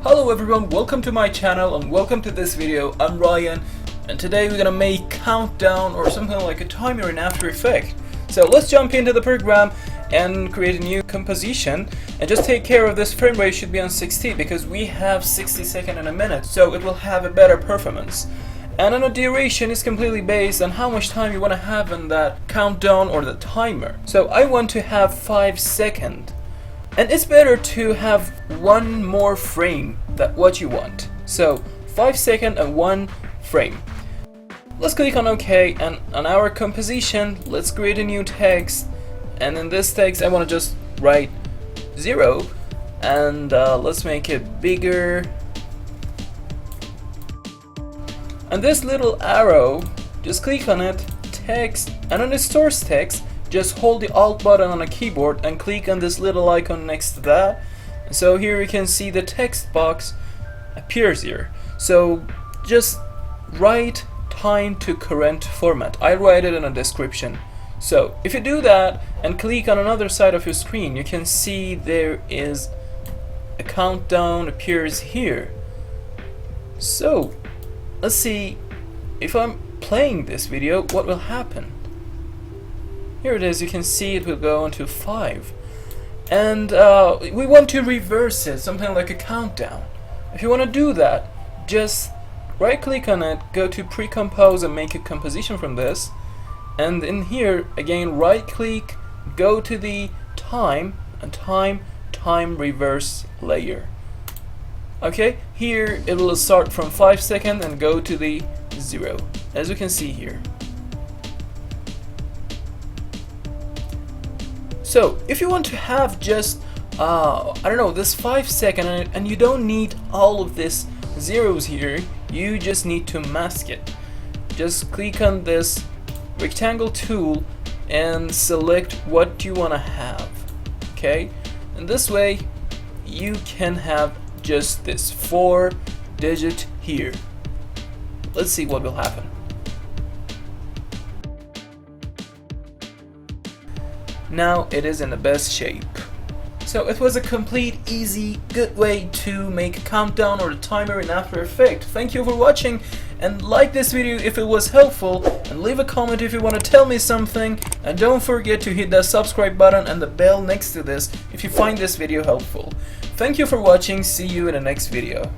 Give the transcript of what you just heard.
Hello everyone, welcome to my channel and welcome to this video. I'm Ryan and today we're gonna make countdown or something like a timer in After Effects. So let's jump into the program and create a new composition, and just take care of this frame rate should be on 60 because we have 60 seconds and a minute, so it will have a better performance. And then the duration is completely based on how much time you want to have in that countdown or the timer. So I want to have 5 seconds. And it's better to have one more frame than what you want. So 5 seconds and 1 frame. Let's click on OK, and on our composition, let's create a new text. And in this text, I want to just write 0, and let's make it bigger. And this little arrow, just click on it, text, and on the source text, just hold the Alt button on a keyboard and click on this little icon next to that. So here you can see the text box appears here. So just write timeToCurrentFormat. I write it in a description. So if you do that and click on another side of your screen, you can see there is a countdown appears here. So let's see if I'm playing this video, what will happen. Here it is, you can see it will go into 5. And we want to reverse it, something like a countdown. If you want to do that, just right click on it, go to pre-compose and make a composition from this. And in here, again, right click, go to the time and time reverse layer. Okay, here it will start from 5 seconds and go to the 0, as you can see here. So if you want to have just I don't know, this 5 seconds, and you don't need all of this zeros here, you just need to mask it. Just click on this rectangle tool and select what you want to have. Okay, and this way you can have just this 4-digit here. Let's see what will happen. Now it is in the best shape. So it was a complete, easy, good way to make a countdown or a timer in After Effects. Thank you for watching, and like this video if it was helpful, and leave a comment if you want to tell me something, and don't forget to hit that subscribe button and the bell next to this if you find this video helpful. Thank you for watching, see you in the next video.